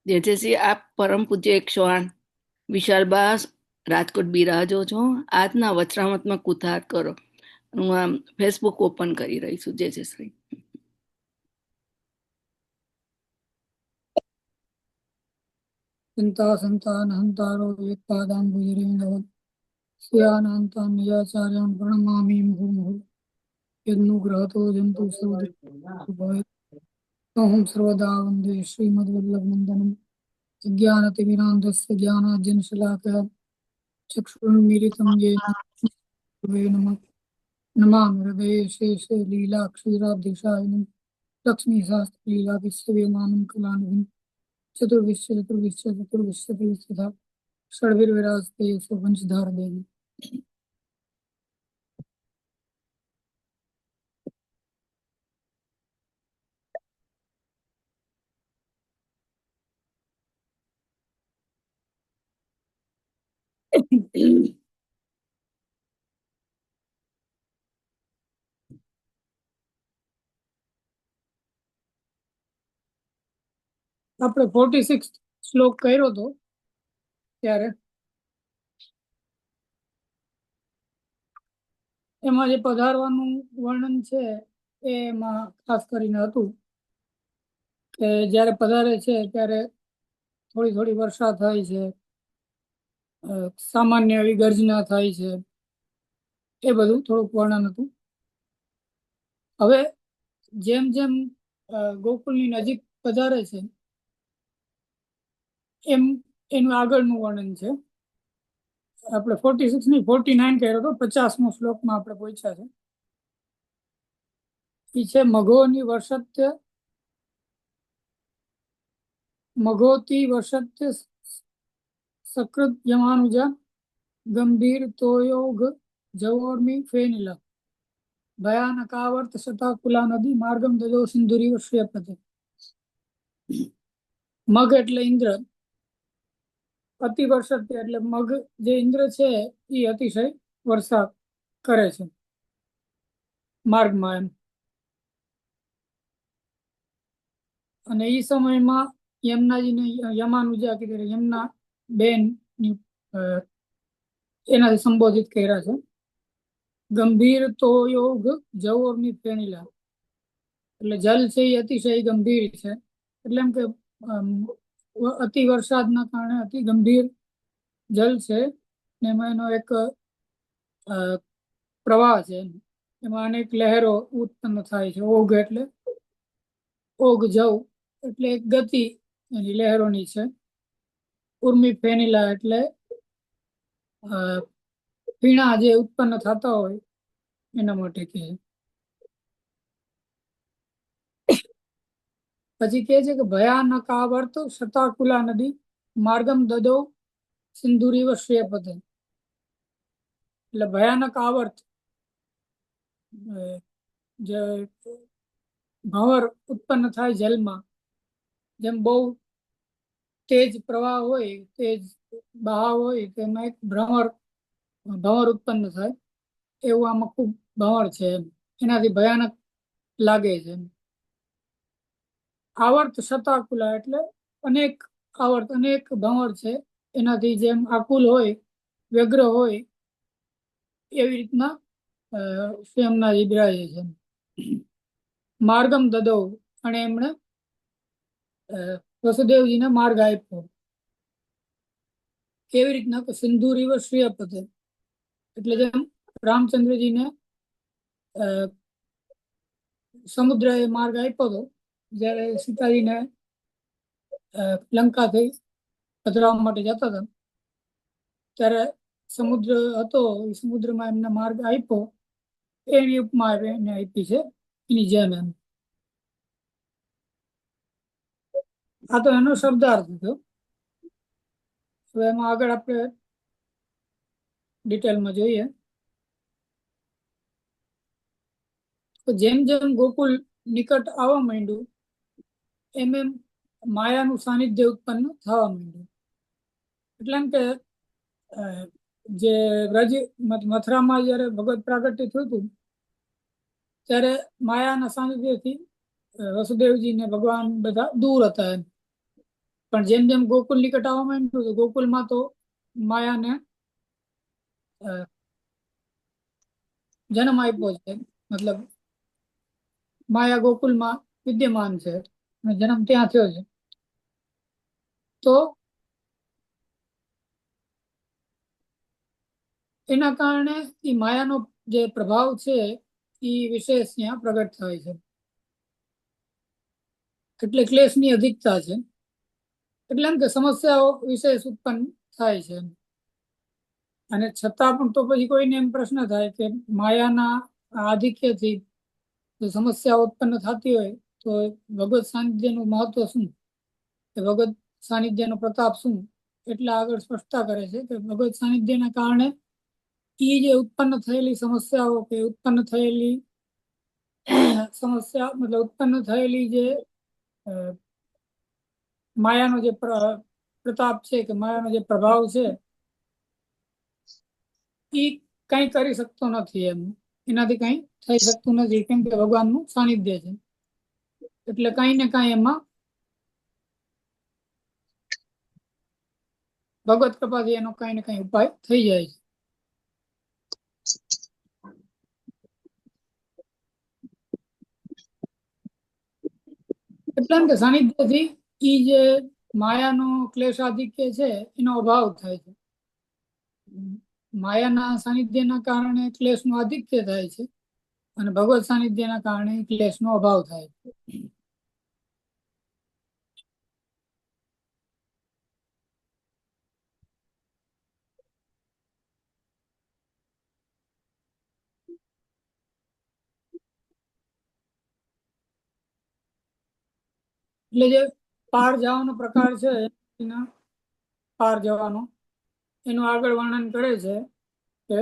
જેથી આપ પરમ પૂજ્ય 108 વિશાલબા રાજકોટ બિરાજો છો. આજના વચરામતમાં કુતાહત કરો. હું આમ ફેસબુક ઓપન કરી રહી છું. જય શ્રી चिंता संतान हंतारो एकपादाम्बुजरेणवत् स्यानान्तान् निजाचार्यान् प्रणमामि मुहुर्मुहुः यदनुग्रहतो जन्तु सर्वदुःखभय अहं सर्वदा वन्दे श्रीमद्वल्लभनन्दनं अज्ञानतिमिरान्धस्य ज्ञानार्जनशलाकया चक्षुरुन्मीलितं येन तस्मै नमः नमामि हृदये शेषे लीलाक्षीराब्धिशायिनं लक्ष्मीशास्त्रीलाभिस्यवेमानं कलानिधिं चतुर्विश्व षड्भिर्विराजते सुवंशधार देवी। આપણે 46 શ્લોક કર્યો હતો ત્યારે એમાં જે પધારવાનું વર્ણન છે એમાં ખાસ કરીને હતું કે જ્યારે પધારે છે ત્યારે થોડી થોડી વર્ષા થાય છે, સામાન્ય એવી ગર્જના થાય છે, એ બધું થોડુંક વર્ણન હતું. હવે જેમ જેમ ગોકુળની નજીક પધારે છે એમ એનું આગળનું વર્ણન છે. આપણે 46 ની 49 કર્યો હતો, 50મો શ્લોકમાં આપણે પહોંચ્યા છે. એ છે મઘોની વર્ષત્ય મઘોતી વર્ષત્ય સકૃત યમાનુજા ગંભીર તોયોગ જવોર્મી ફેનિલા ભયાનકાવર્ત શતાકુલા નદી માર્ગમ દજો સિંધુરી શ્રેયપતે. મઘ એટલે ઇન્દ્ર, અતિ વર્ષત્ય એટલે મઘ જે ઇન્દ્ર છે એ અતિશય વર્ષા કરે છે માર્ગમાં એમ. અને એ સમયમાં યમુનાજીને યમાનુજા કીધે યમુના બેન એનાથી સંબોધિત કર્યા છે. ગંભીર તો યોગ જવોરની ફેનિલા એટલે જલ છે એ અતિશય ગંભીર છે. એટલે એમ કે અતિ વરસાદના કારણે અતિ ગંભીર જલ છે ને એમાં એનો એક પ્રવાહ છે, એમાં અનેક લહેરો ઉત્પન્ન થાય છે. ઓઘ એટલે ઓઘ જવ એટલે એક ગતિ એની લહેરોની છે. ઉર્મી ફેનિલા એટલે પીણા જે ઉત્પન્ન થતા હોય એના માટે કહે. પછી કહે છે કે ભયાનકાવર્ત શતાકુલા નદી માર્ગમ દદો સિંધુરીવ શ્રેયપતે. એટલે ભયાનક આવર્ત જે ભંવર ઉત્પન્ન થાય જલમાં, જેમ બહુ તેજ પ્રવાહ હોય, તેજ બહાવ હોય તેમાં એક ભંવર ઉત્પન્ન થાય, એવું આમાં ખૂબ ભંવર છે, એનાથી ભયાનક લાગે છે. આવર્ત શતાકુલા એટલે અનેક આવર્ત અનેક ભંવર છે, એનાથી જેમ આકુલ હોય વ્યગ્ર હોય એવી રીતના સ્વયંના બિરાજે છે. માર્ગમ દદો અને એમણે વસુદેવજીને માર્ગ આપ્યો. કેવી રીતના કે સિંધુરીવ શ્રેયપતે એટલે જેમ રામચંદ્રજીને સમુદ્રએ માર્ગ આપ્યો હતો જ્યારે સીતાજીને લંકાથી પધરાવવા માટે જતા હતા ત્યારે સમુદ્ર હતો, એ સમુદ્રમાં એમને માર્ગ આપ્યો, એની ઉપમા એને આપી છે એની જેમ એમ. આ તો એનો શબ્દાર્થ હતો. હવે એમાં આગળ આપણે ડિટેલમાં જોઈએ તો જેમ જેમ ગોકુળ નિકટ આવવા માંડ્યું એમ એમ માયાનું સાનિધ્ય ઉત્પન્ન થવા માંડ્યું. એટલે એમ કે જે વ્રજ મથુરામાં જયારે ભગવત પ્રાગટ્ય થયું હતું ત્યારે માયાના સાનિધ્યથી વસુદેવજી ને ભગવાન બધા દૂર હતા એમ. પણ જેમ જેમ ગોકુળ નિકટ આવવા માંડ્યું તો ગોકુળમાં તો માયાને જન્મ આપ્યો છે, મતલબ માયા ગોકુળમાં વિદ્યમાન છે અને જન્મ ત્યાં થયો છે. તો એના કારણે એ માયાનો જે પ્રભાવ છે એ વિશેષ ત્યાં પ્રગટ થાય છે. એટલે ક્લેશની અધિકતા છે, એટલે એમ કે સમસ્યાઓ વિશેષ ઉત્પન્ન થાય છે. અને છતાં પણ તો પછી કોઈને એમ પ્રશ્ન થાય કે માયાના આધિક્યથી જો સમસ્યા ઉત્પન્ન થતી હોય તો ભગવત સાનિધ્યનું મહત્વ શું, કે ભગવત સાનિધ્યનો પ્રતાપ શું? એટલે આગળ સ્પષ્ટતા કરે છે કે ભગવત સાનિધ્યના કારણે એ જે ઉત્પન્ન થયેલી સમસ્યાઓ કે ઉત્પન્ન થયેલી સમસ્યા મતલબ ઉત્પન્ન થયેલી જે માયાનો જે પ્રતાપ છે કે માયાનો જે પ્રભાવ છે એ કઈ કરી શકતો નથી, એમ એનાથી કઈ થઈ શકતું નથી, કેમ કે ભગવાનનું સાનિધ્ય છે. એટલે કઈ ને કઈ એમાં ભગવત કૃપાથી એનો કઈ ને કઈ ઉપાય થઈ જાય છે. એટલે એમ કે સાનિધ્યથી ઈ જે માયાનો ક્લેશાધિક્ય છે એનો અભાવ થાય છે. માયાના સાનિધ્યના કારણે ક્લેશનું આધિક્ય થાય છે અને ભગવત સાનિધ્યના કારણે ક્લેશનો અભાવ થાય છે. એટલે જે પાર જવાનો પ્રકાર છે એના પાર જવાનો એનું આગળ વર્ણન કરે છે કે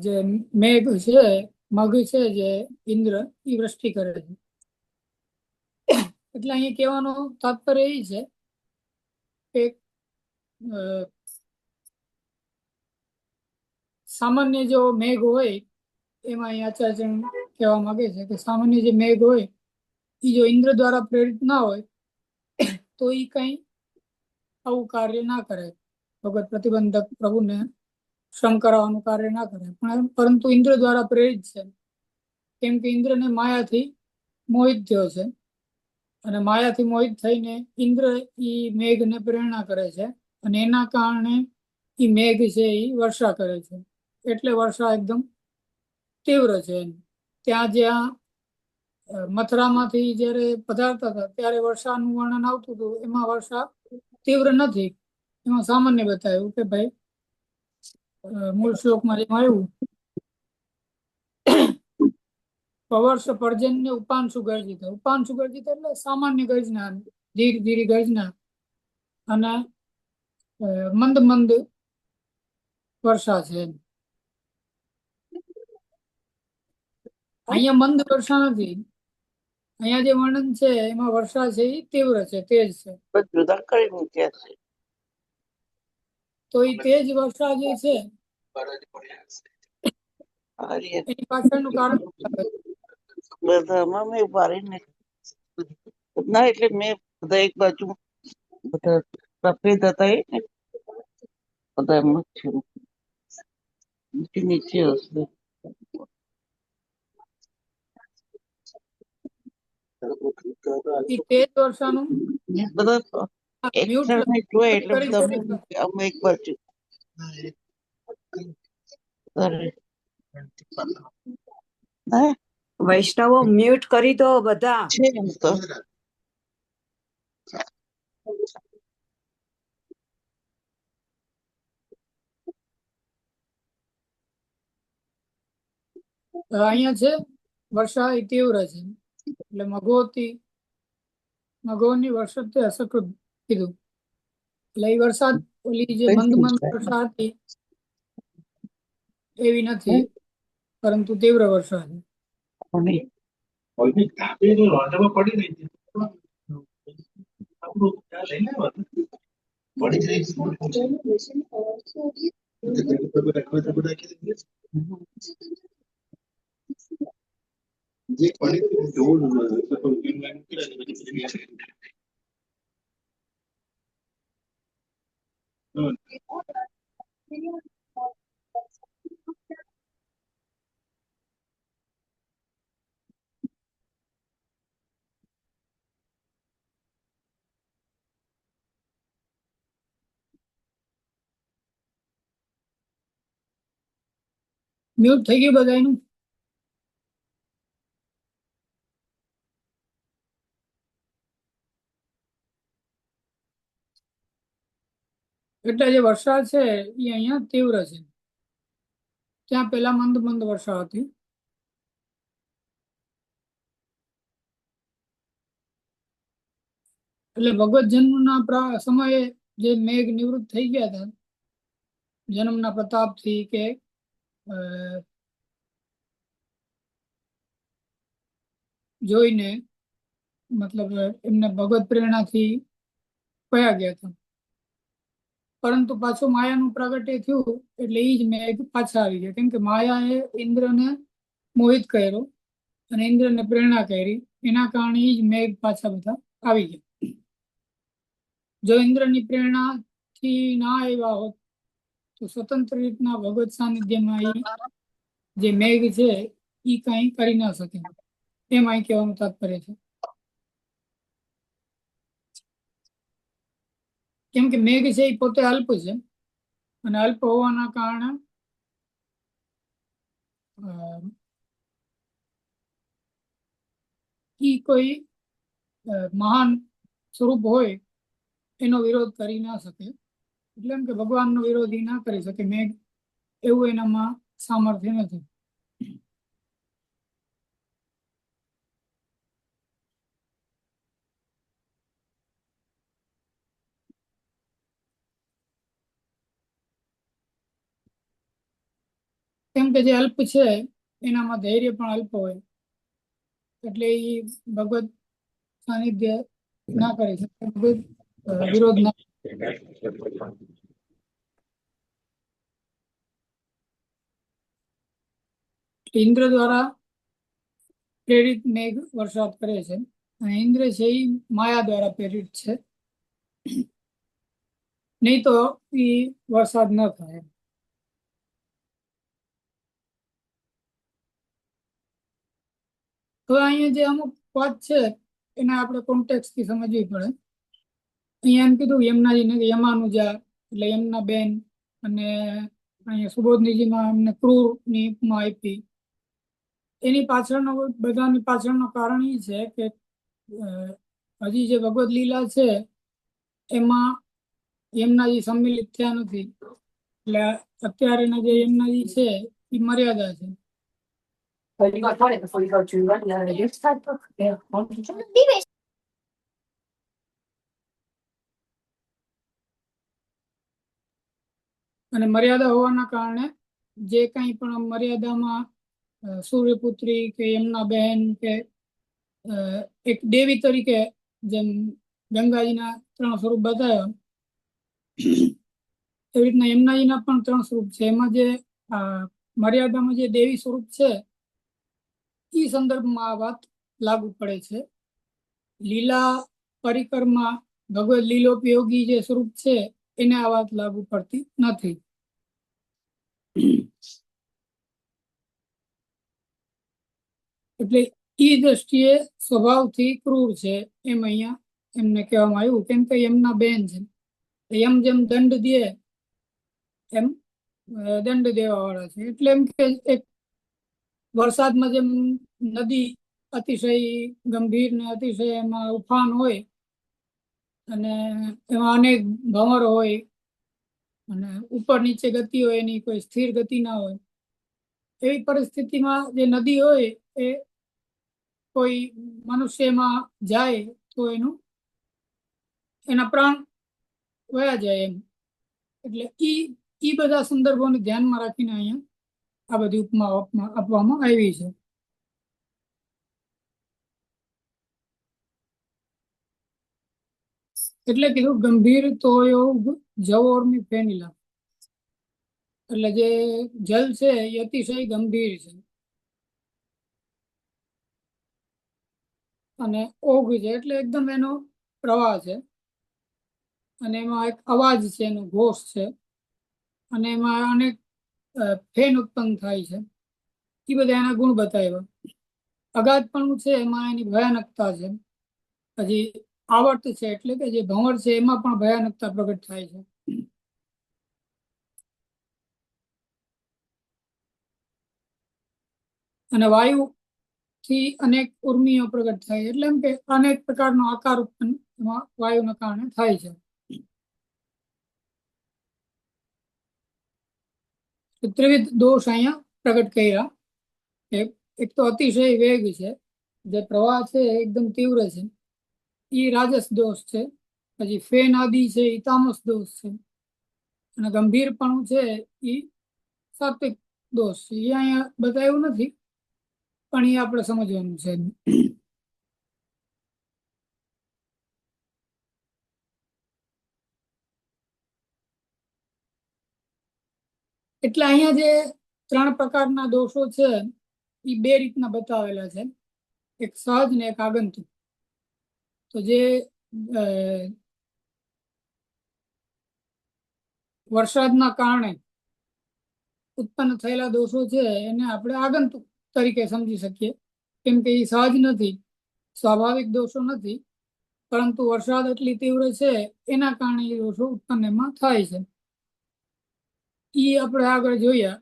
જે મેઘ છે, મઘ છે, જે ઇન્દ્ર એ વૃષ્ટિ કરે છે. એટલે અહીંયા કહેવાનો તાત્પર્ય એ છે કે સામાન્ય જો મેઘ હોય એમાં અહીંયા આચાર્ય કહેવા માંગે છે કે સામાન્ય જે મેઘ હોય એ જો ઇન્દ્ર દ્વારા પ્રેરિત ના હોય તો એ કઈ આવું કાર્ય ના કરે, ભગવત પ્રતિબંધક પ્રભુને શ્રમ કરાવવાનું કાર્ય ના કરે, પરંતુ ઇન્દ્ર દ્વારા પ્રેરિત છે, કેમ કે ઇન્દ્રને માયાથી મોહિત થયો છે અને માયાથી મોહિત થઈને ઇન્દ્ર એ મેઘને પ્રેરણા કરે છે અને એના કારણે એ મેઘ છે એ વર્ષા કરે છે. એટલે વર્ષા એકદમ તીવ્ર છે. ત્યાં જ્યાં મથરામાંથી જયારે પધારતા હતા ત્યારે વર્ષાનું વર્ણન આવતું હતું, એમાં વર્ષા તીવ્ર નથી, એમાં સામાન્ય બતાવ્યું કે ભાઈ મૂળ શ્લોકમાં જેમ આવ્યું પવર્ષ પર્જન્ય ઉપાંશુ ગર્જિત. ઉપાંશુ ગર્જિત એટલે સામાન્ય ગર્જના, ધીરે ધીરે ગર્જના અને મંદ મંદ વર્ષા છે. અહીંયા મંદ વર્ષા નથી, અહીંયા જે વર્ણન છે એમાં વર્ષા છે એ તીવ્ર છે, તેજ છે. તો એ તેજ વર્ષા જે છે એની પાછળનું કારણ બધામાં મેં પાડીને ના, એટલે મેં બધા એક બાજુ બધા સફેદ હતા એ ને બધા એમ જ છે, નીચે હશે એ તેજ વર્ષાનું બધા એક મ્યુટ ક્ષણ જોયે એટલે કરી તમે દો. અમે એક બાજુ અરે હે વૈષ્ણવો મ્યુટ કરી દો બધા. છે એમ તો અહીંયા છે વર્ષા એ તીવ્ર છે, એટલે મગોની વર્ષતે અસકૃત કીધું. એટલે એ વરસાદ ઓલી જે મંદ મંદ વર્ષા હતી એવી નથી, પરંતુ તીવ્ર વર્ષા છે. મ્યુટ થઈ ગયું બધાનું. એટલે જે વરસાદ છે એ અહીંયા તીવ્ર છે. ત્યાં પેલા મંદ મંદ વર્ષા હતી. એટલે ભગવત જન્મના સમયે જે મેઘ નિવૃત્ત થઈ ગયા હતા જન્મના પ્રતાપથી કે જોઈને, મતલબ એમને ભગવત પ્રેરણાથી પયા ગયા હતા. પરંતુ પાછું માયાનું પ્રાગટ્ય થયું એટલે એ જ મેઘ પાછા આવી ગયા. કેમ કે માયાએ ઇન્દ્રને મોહિત કર્યો અને ઇન્દ્રને પ્રેરણા કરી, એના કારણે જ મેઘ પાછા બધા આવી ગયા. જો ઇન્દ્રની પ્રેરણાથી ના આવ્યા હોત તો સ્વતંત્ર રીતના ભગવત સાનિધ્યમાં જે મેઘ છે એ કઈ કરી ના શકે. એમ અહીં કહેવાનું તાત્પર્ય છે. કેમ કે મેઘ છે એ પોતે અલ્પ છે અને અલ્પ હોવાના કારણે ઈ કોઈ મહાન સ્વરૂપ હોય એનો વિરોધ કરી ના શકે. એટલે એમ કે ભગવાનનો વિરોધી ના કરી શકે મેઘ, એવું એનામાં સામર્થ્ય નથી. કેમ કે જે અલ્પ છે એનામાં ધૈર્ય પણ અલ્પ હોય એટલે એ ભગવત સાનિધ્ય ના કરી શકે, ભગવત વિરોધ ના. ઇન્દ્ર દ્વારા પ્રેરિત મેઘ વરસાદ કરે છે અને ઇન્દ્ર છે એ માયા દ્વારા પ્રેરિત છે, નહીં તો એ વરસાદ ન થાય. તો અહીંયા જે અમુક વાત છે એને આપણે કોન્ટેક્સ થી સમજવી પડે. અહીંયા એમ કીધું યમુનાજી ને યમાનુજા એટલે યમુના બેન, અને અહીંયા સુબોધનીજીમાં એમને ક્રૂર ની ઉપમા આપી. એની પાછળનો બધાની પાછળનો કારણ એ છે કે હજી જે ભગવદ લીલા છે એમાં યમુનાજી સંમિલિત થયા નથી. એટલે અત્યારેના જે યમુનાજી છે એ મર્યાદા છે. અને મર્યાદા હોવાના કારણે જે કંઈ પણ મર્યાદામાં સૂર્યપુત્રી કે યમુના બહેન કે એક દેવી તરીકે જેમ ગંગાજીના 3 સ્વરૂપ બતાવ્યા એવી રીતના યમુનાજીના પણ 3 સ્વરૂપ છે. એમાં જે મર્યાદામાં જે દેવી સ્વરૂપ છે એ સંદર્ભમાં આ વાત લાગુ પડે છે. લીલા પરિકરમાં ભગવદ લીલોપયોગી જે સ્વરૂપ છે એને આ વાત લાગુ પડતી નથી. એટલે એ દ્રષ્ટિએ સ્વભાવથી ક્રૂર છે એમ અહીંયા એમને કહેવામાં આવ્યું. કેમ કે યમના બેન છે, એમ જેમ દંડ દે એમ દંડ દેવા વાળા છે. એટલે એમ કે એક વરસાદમાં જેમ નદી અતિશય ગંભીર ને અતિશય એમાં ઉફાન હોય અને એમાં અનેક ભંવર હોય અને ઉપર નીચે ગતિ હોય, એની કોઈ સ્થિર ગતિ ના હોય, એવી પરિસ્થિતિમાં જે નદી હોય એ કોઈ મનુષ્યમાં જાય તો એના પ્રાણ વયા જાય એમ. એટલે ઈ બધા સંદર્ભોને ધ્યાનમાં રાખીને અહીંયા આ બધી ઉપમા આપવામાં આવી છે. એટલે કીધું ગંભીર તો યોગ જવોર્મી ફેનિલા. એટલે જે જલ છે એ અતિશય ગંભીર છે અને ઓઘ છે એટલે એકદમ એનો પ્રવાહ છે. અને એમાં એક અવાજ છે, એનો ઘોષ છે, અને એમાં અનેક ફેન ઉત્પન્ન થાય છે. એ બધા એના ગુણ બતાવ્યા. અગાધપણું છે એમાં એની ભયાનકતા છે. પછી આવર્ત છે એટલે કે જે ભંવર છે એમાં પણ ભયાનકતા પ્રગટ થાય છે. અને વાયુ થી અનેક ઉર્મિઓ પ્રગટ થાય, એટલે એમ કે અનેક પ્રકારનો આકાર ઉત્પન્ન એમાં વાયુના કારણે થાય છે. ત્રિવિધ દોષ અહીંયા પ્રગટ કર્યા. એક તો અતિશય વેગ છે, જે પ્રવાહ છે એકદમ તીવ્ર છે, એ રાજસ દોષ છે. પછી ફેન આદિ છે એ તામસ દોષ છે, અને ગંભીરપણું છે એ સાત્વિક દોષ છે. એ અહીંયા બતાવ્યું નથી, પણ એ આપણે સમજવાનું છે. એટલે અહીંયા જે 3 પ્રકારના દોષો છે એ 2 રીતના બતાવેલા છે, એક સહજ ને એક આગંતુક. તો જે વરસાદના કારણે ઉત્પન્ન થયેલા દોષો છે એને આપણે આગંતુક તરીકે સમજી શકીએ, કેમ કે એ સહજ નથી, સ્વાભાવિક દોષો નથી, પરંતુ વરસાદ એટલી તીવ્ર છે એના કારણે એ દોષો ઉત્પન્ન એમાં થાય છે. એ આપણે આગળ જોયા.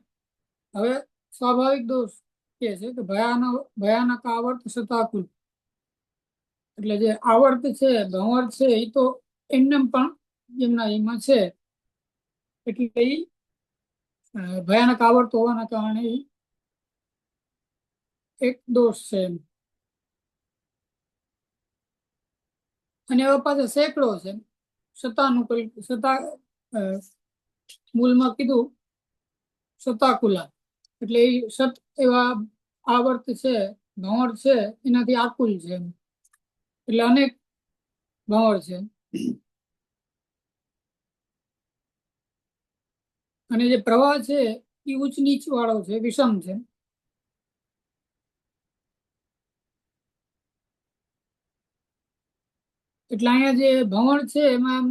હવે સ્વાભાવિક દોષ કે છે કે ભયાનક આવર્ત સતાકુલ. એટલે જે આવર્ત છે, ભંવર છે, એ તો એમને પણ એમના એમાં છે, એટલે એ ભયાનક આવર્ત હોવાના કારણે એક દોષ છે. અને એવા પાછા સેંકડો છે. શતાનુકૂલ, મૂળમાં કીધું શતાકુલા, એટલે એ શત એવા આવર્ત છે, ભંવર છે, એનાથી આકુલ છે, એટલે અનેક ભંવર છે. અને જે પ્રવાહ છે એ ઉચ્ચ નીચ વાળો છે, વિષમ છે. એટલે અહીંયા જે ભંવર છે એમાં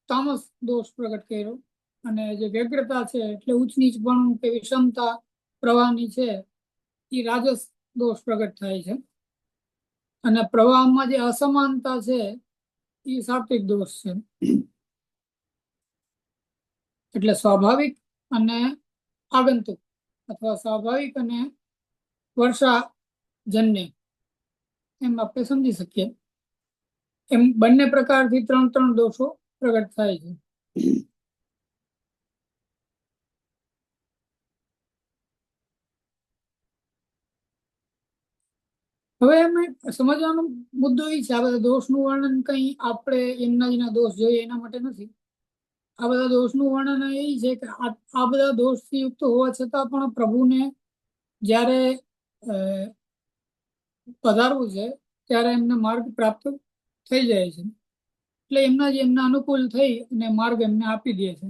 તામસ દોષ પ્રગટ કર્યો, અને જે વ્યગ્રતા છે એટલે ઉચ્ચ નીચપણું કે વિષમતા પ્રવાહની છે એ રાજસ દોષ પ્રગટ થાય છે. અને પ્રવાહમાં જે અસમાનતા છે એ સાત્વિક દોષ છે. એટલે સ્વાભાવિક અને આગંતુક, અથવા સ્વાભાવિક અને વર્ષાજન્ય, એમ આપણે સમજી શકીએ. એમ બંને પ્રકારથી 3 દોષો પ્રગટ થાય છે. હવે અમે સમજવાનો મુદ્દો એ છે, આ બધા દોષનું વર્ણન કઈ આપણે એમના દોષ જોઈએ એના માટે નથી. આ બધા દોષનું વર્ણન એ છે કે આ બધા દોષથી યુક્ત હોવા છતાં પણ પ્રભુને જ્યારે પધારવું છે ત્યારે એમને માર્ગ પ્રાપ્ત થઈ જાય છે. એટલે એમના અનુકૂળ થઈ અને માર્ગ એમને આપી દે છે,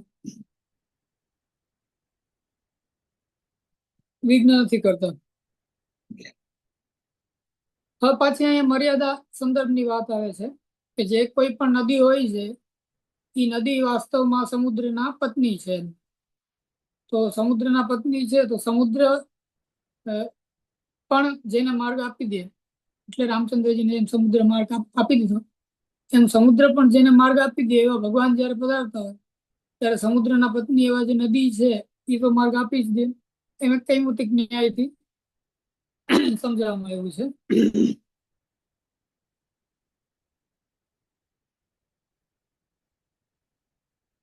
વિઘ્ન નથી કરતા. હવે પાછી અહીંયા મર્યાદા સંદર્ભની વાત આવે છે કે જે કોઈ પણ નદી હોય છે એ નદી વાસ્તવમાં સમુદ્રના પત્ની છે. તો સમુદ્રના પત્ની છે તો સમુદ્ર પણ જેને માર્ગ આપી દે, એટલે રામચંદ્રજીને એમ સમુદ્ર માર્ગ આપી દીધો, એમ સમુદ્ર પણ જેને માર્ગ આપી દે એવા ભગવાન જયારે પધારતા હોય ત્યારે સમુદ્રના પત્ની એવા જે નદી છે એ તો માર્ગ આપી જ દે. એમ કૈમુતિક ન્યાયથી સમજાવવામાં આવ્યું છે.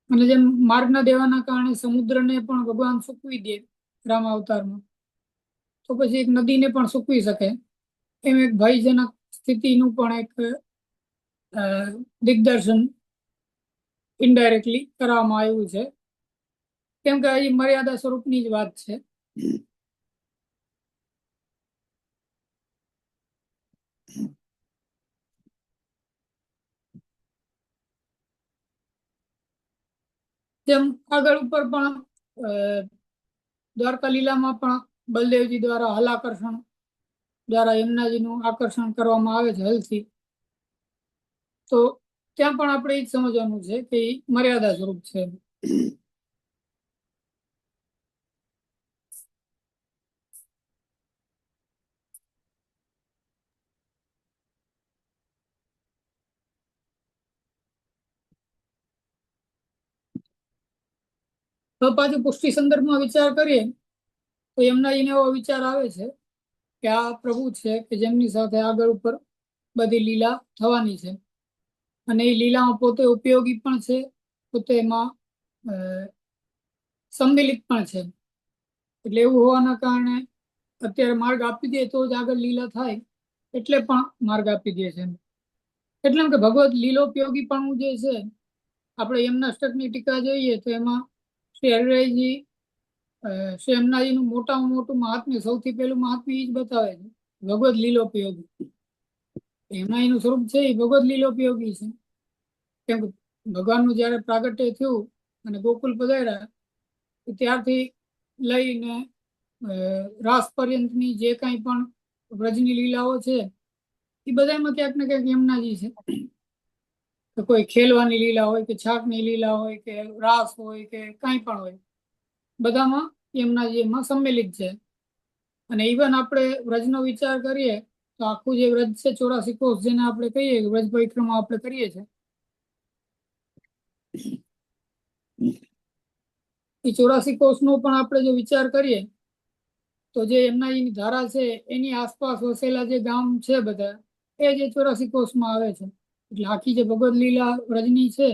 અને જેમ માર્ગ ન દેવાના કારણે સમુદ્રને પણ ભગવાન સૂકવી દે રામ અવતારમાં, તો પછી એક નદીને પણ સૂકવી શકે. એમ એક ભયજનક સ્થિતિનું પણ એક દિગ્દર્શન ઇનડાયરેક્ટલી કરવામાં આવ્યું છે, કેમ કે એ મર્યાદા સ્વરૂપની જ વાત છે. જેમ આગળ ઉપર પણ દ્વારકા લીલામાં પણ બલદેવજી દ્વારા હલાકર્ષણ દ્વારા યમુનાજીનું આકર્ષણ કરવામાં આવે છે હલથી. તો ત્યાં પણ આપણે એ જ સમજવાનું છે કે એ મર્યાદા સ્વરૂપ છે. તો પાછું પુષ્ટિ સંદર્ભમાં વિચાર કરીએ તો યમુનાજીને એવો વિચાર આવે છે કે આ પ્રભુ છે કે જેમની સાથે આગળ ઉપર બધી લીલા થવાની છે, અને એ લીલામાં પોતે ઉપયોગી પણ છે, પોતે એમાં સંમિલિત પણ છે. એટલે એવું હોવાના કારણે અત્યારે માર્ગ આપી દે તો જ આગળ લીલા થાય, એટલે પણ માર્ગ આપી દે છે. એટલે કે ભગવત લીલોપયોગી પણ જે છે, આપણે એમના અષ્ટકની ટીકા જોઈએ તો એમાં શ્રી હરિરાયજી શ્રી યમુનાજીનું મોટામાં મોટું મહાત્મ્ય, સૌથી પહેલું મહાત્મ્ય એ જ બતાવે છે, ભગવત લીલોપયોગી. યમુનાજીનું સ્વરૂપ છે એ ભગવત લીલોપયોગી છે. કેમ કે ભગવાનનું જયારે પ્રાગટ્ય થયું અને ગોકુલ પધાર્યા ત્યારથી લઈને રાસ પર્યંતની જે કાંઈ પણ વ્રજની લીલાઓ છે એ બધામાં ક્યાંક ને ક્યાંક યમુનાજી છે. તો કોઈ ખેલવાની લીલા હોય કે છાકની લીલા હોય કે રાસ હોય કે કાંઈ પણ હોય, બધામાં યમુનાજી એમાં સંમિલિત છે. અને ઇવન આપણે વ્રજનો વિચાર કરીએ તો આખું જે વ્રજ છે 84 કોષ, જેને આપણે કહીએ કે વ્રજ પરિક્રમા આપણે કરીએ છીએ, એ 84 કોષનો પણ આપણે જો વિચાર કરીએ તો જે યમુનાજીની ધારા છે એની આસપાસ વસેલા જે ગામ છે બધા, એ જે 84 કોષમાં આવે છે. એટલે આખી જે ભગવદ લીલા વ્રજની છે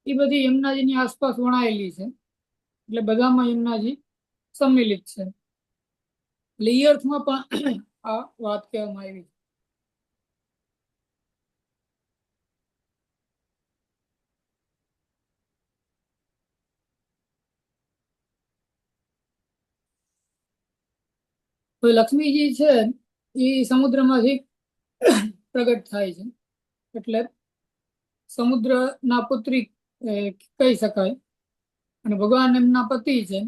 એ બધી યમુનાજીની આસપાસ વણાયેલી છે. એટલે બધામાં યમુનાજી સંમિલિત છે. એટલે એ અર્થમાં પણ આ વાત કહેવામાં આવી છે. તો લક્ષ્મીજી છે એ સમુદ્રમાંથી પ્રગટ થાય છે, એટલે સમુદ્રના પુત્રી કહી શકાય. અને ભગવાન એમના પતિ છે,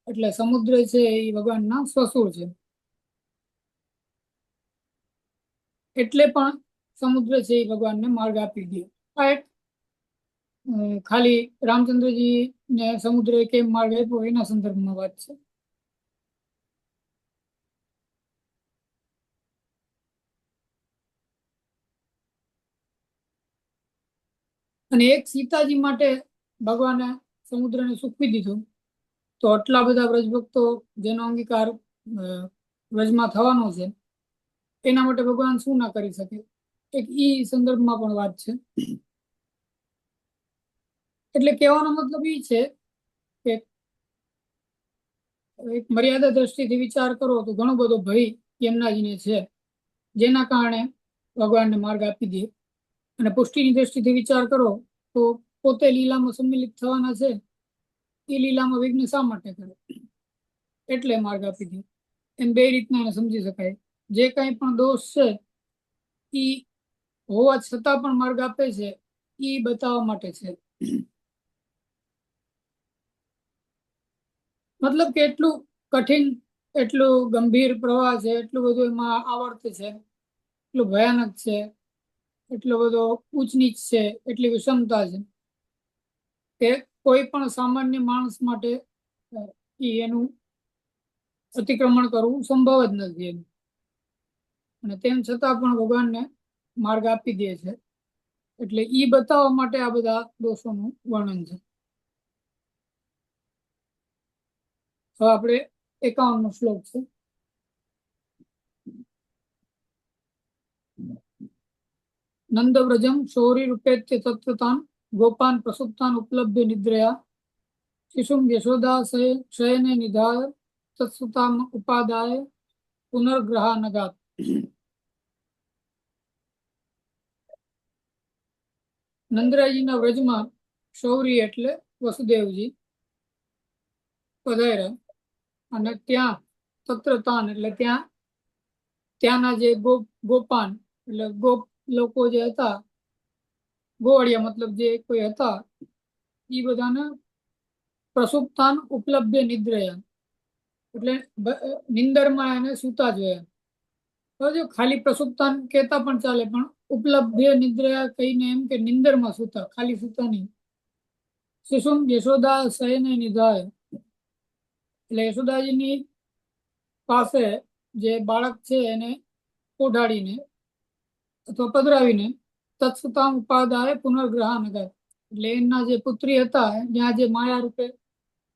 એટલે સમુદ્ર છે એ ભગવાનના સસુર છે. એટલે પણ સમુદ્ર છે એ ભગવાનને માર્ગ આપી દે. આ એક ખાલી રામચંદ્રજી ને સમુદ્રે કેમ માર્ગ આપ્યો એના સંદર્ભમાં વાત છે. અને એક સીતાજી માટે ભગવાને સમુદ્રને સૂકવી દીધું, તો આટલા બધા વ્રજભક્તો જેનો અંગીકાર વ્રજમાં થવાનો છે, એના માટે ભગવાન શું ના કરી શકે? એક ઈ સંદર્ભમાં પણ વાત છે. એટલે કહેવાનો મતલબ એ છે કે એક મર્યાદા દ્રષ્ટિથી વિચાર કરો તો ઘણો બધો ભય યમુનાજીને છે, જેના કારણે ભગવાનને માર્ગ આપી દે. અને પુષ્ટિની દ્રષ્ટિથી વિચાર કરો તો પોતે લીલામાં સંમિલિત થવાના છે, એ લીલામાં વિઘ્ન શા માટે કરે? એટલે માર્ગ આપી દે. એમ બે રીતના એને સમજી શકાય. જે કાંઈ પણ દોષ છે એ હોવા છતાં પણ માર્ગ આપે છે, એ બતાવવા માટે છે. મતલબ કે એટલું કઠિન, એટલું ગંભીર પ્રવાહ છે, એટલું બધું એમાં આવર્ત છે, એટલું ભયાનક છે, એટલો બધો ઊંચ નીચ છે, એટલી વિષમતા છે કે કોઈ પણ સામાન્ય માણસ માટે એનું અતિક્રમણ કરવું સંભવ જ નથી એમ. અને તેમ છતાં પણ ભગવાનને માર્ગ આપી દે છે. એટલે ઈ બતાવવા માટે આ બધા દોષોનું વર્ણન છે. હવે આપણે 51મો શ્લોક છે. નંદવ્રજમ શૌરી રૂપેત્ય તત્વતાન ગોપાન પ્રસુપ્તાન ઉપલબ્ધ નિદ્રયા શિશુમ યશોદા શયને નિધાય તત્સુતામ ઉપાદાય પુનર્ગ્રહાનગાત. નંદરાયજીના વ્રજમાં શૌરી એટલે વસુદેવજી પધાર્યા, અને ત્યાં તત્રતાન એટલે ત્યાંના જે ગોપાન એટલે ગોપ લોકો જે હતા, ગોવાળિયા મતલબ જે કોઈ હતા, એ બધાને પ્રસુપ્તાન ઉપલબ્ધ નિદ્રયા એટલે નિંદરમાં એને સૂતા જોયા. તો જો ખાલી પ્રસુપ્તાન કહેતા પણ ચાલે, પણ ઉપલબ્ધ નિદ્રા કહીને એમ કે નિંદરમાં સૂતા, ખાલી સૂતા નહીં. શિશુમ યશોદા શયને નિધાય, એટલે યશોદાજીની પાસે જે બાળક છે એને ઓઢાડીને અથવા પધરાવીને તત્સુતામ ઉપાદાય પુનર્ગ્રહાનગર, એટલે એના જે પુત્રી હતા ત્યાં જે માયા રૂપે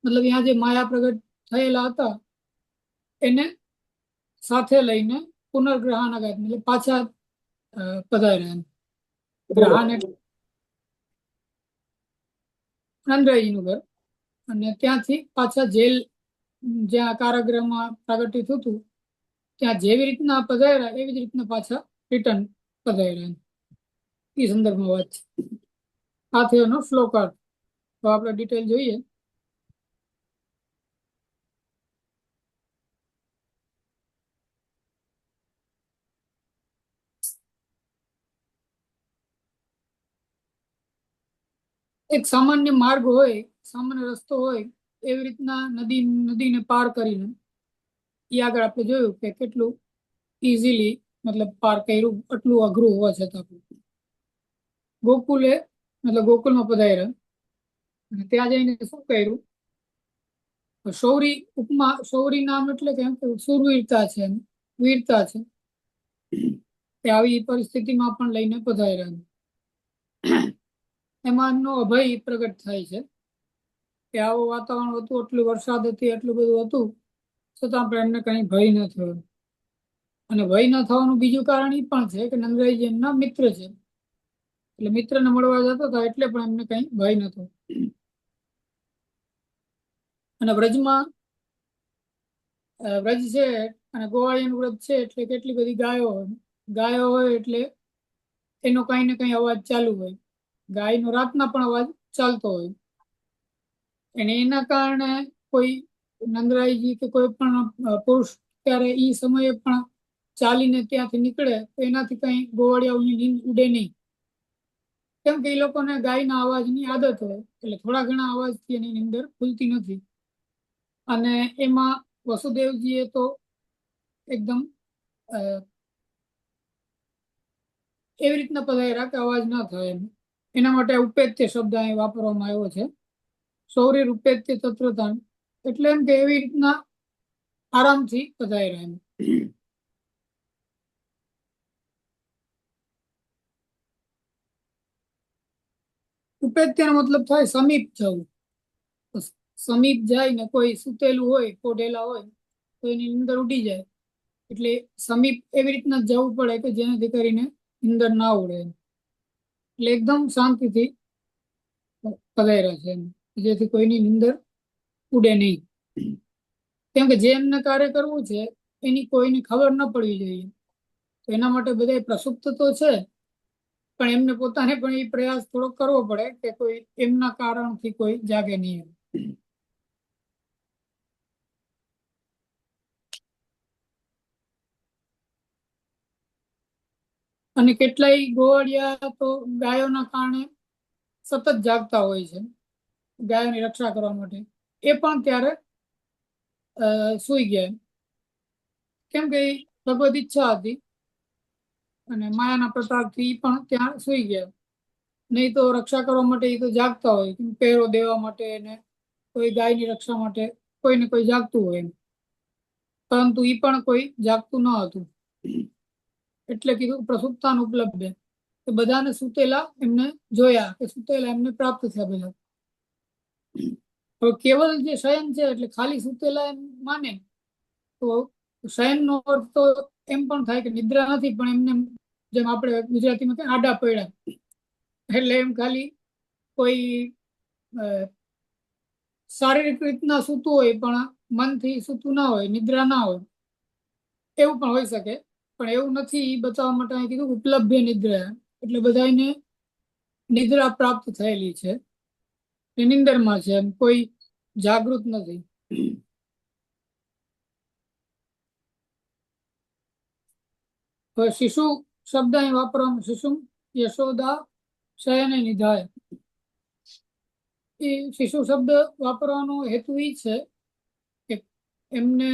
મતલબ ત્યાં જે માયા પ્રગટ થયેલા હતા એને સાથે લઈને પુનર્ગ્રહાનગર એટલે પાછા પધાર્યા. એમ ગ્રહાને નંદરાયજીનું ઘર, અને ત્યાંથી પાછા જેલ જ્યાં કારાગૃહમાં પ્રાગટ્ય થતું ત્યાં જેવી રીતના પધાર્યા એવી જ રીતના પાછા રિટર્ન પધાર્યા. એ સંદર્ભમાં વાત છે. આ થયો એનો શ્લોકાર્થ. તો આપણે ડિટેલ જોઈએ. એક સામાન્ય માર્ગ હોય, સામાન્ય રસ્તો હોય, એવી રીતના નદીને પાર કરીને એ આગળ આપણે જોયું કે કેટલું ઇઝીલી મતલબ પાર કર્યું, આટલું અઘરું હોવા છતાં ગોકુલે મતલબ ગોકુલમાં પધાર્યા અને ત્યાં જઈને શું કર્યું, શૌરી ઉપમા, શૌરી નામ એટલે કે સુરવીરતા છે, વીરતા છે, તે આવી પરિસ્થિતિમાં પણ લઈને પધાર્યા. એમાં એમનો અભય પ્રગટ થાય છે કે આવું વાતાવરણ હતું, એટલું વરસાદ હતી, એટલું બધું હતું, છતાં પણ એમને કઈ ભય ન થયો. અને ભય ન થવાનું બીજું કારણ એ પણ છે કે નંદરાયજી એમના મિત્ર છે, એટલે મિત્રને મળવા જતા હતા એટલે પણ એમને કઈ ભય નતો. અને વ્રજમાં વ્રજ છે અને ગોવાળિયાનું વ્રત છે એટલે કેટલી બધી ગાયો હોય એટલે એનો કઈ ને કઈ અવાજ ચાલુ હોય, ગાયનો રાતના પણ અવાજ ચાલતો હોય. અને એના કારણે કોઈ નંદરાયજી કે કોઈ પણ પુરુષ ત્યારે એ સમયે પણ ચાલીને ત્યાંથી નીકળે તો એનાથી કઈ ગોવાળિયાઓની નીંદ ઉડે નહીં, કેમ કે એ લોકોને ગાયના અવાજની આદત હોય, એટલે થોડા ઘણા અવાજથી એની નીંદર ખુલતી નથી. અને એમાં વસુદેવજીએ તો એકદમ એવી રીતના પધાર્યા કે અવાજ ના થાય એમ. એના માટે ઉપેત્ય શબ્દ અહીં વાપરવામાં આવ્યો છે, સૌરી ઉપેત્ય તત્વતાન, એટલે એમ કે એવી રીતના આરામથી પધાર્યા એમ. ઉપેત્યનો મતલબ થાય સમીપ જવું. સમીપ જાય ને કોઈ સુતેલું હોય, પોઢેલા હોય તો એની નીંદર ઉડી જાય, એટલે સમીપ એવી રીતના જવું પડે કે જેનાથી કરીને નીંદર ના ઉડે, એટલે એકદમ શાંતિથી પધાર્યા છે, જેથી કોઈની નીંદર ઉડે નહીં. કેમ કે જે એમને કાર્ય કરવું છે એની કોઈને ખબર ન પડવી જોઈએ, તો એના માટે બધા પ્રસુપ્ત તો છે પણ એમને પોતાને પણ એ પ્રયાસ થોડો કરવો પડે કે કોઈ એમના કારણથી કોઈ જાગે નહીં. અને કેટલાય ગોવાળિયા તો ગાયોના કારણે સતત જાગતા હોય છે, ગાયોની રક્ષા કરવા માટે. એ પણ ત્યારે સુઈ ગયા, કેમ કે ભગવદ ઈચ્છા હતી અને માયાના પ્રતાપથી પણ ત્યાં સુઈ ગયા. નહીં તો રક્ષા કરવા માટે એ તો જાગતા હોય, પહેરો દેવા માટે ને કોઈ ગાયની રક્ષા માટે કોઈ ને કોઈ જાગતું હોય, પરંતુ એ પણ કોઈ જાગતું ન હતું. એટલે કીધું પ્રસુપ્તાન ઉપલબ્ધ, કે બધાને સુતેલા એમને જોયા, કે સુતેલા એમને પ્રાપ્ત થયા બધા. હવે કેવલ જે શયન છે એટલે ખાલી સુતેલા એમ માને તો શયનનો અર્થ તો એમ પણ થાય કે નિદ્રા નથી, પણ એમને જેમ આપણે ગુજરાતીમાં કે આડા પડ્યા, એટલે એમ ખાલી કોઈ શારીરિક રીતના સૂતું હોય પણ મનથી સૂતું ના હોય, નિદ્રા ના હોય, એવું પણ હોઈ શકે. પણ એવું નથી, એ બતાવવા માટે અહીં કીધું ઉપલબ્ધ નિદ્રા, એટલે બધાને નિદ્રા પ્રાપ્ત થયેલી છે, નિંદરમાં છે, એમ કોઈ જાગૃત નથી. હવે શિશુ શબ્દ અહીં વાપરવામાં, શિશુ યશોદા શયને નિધાય, એ શિશુ શબ્દ વાપરવાનો હેતુ એ છે કે એમને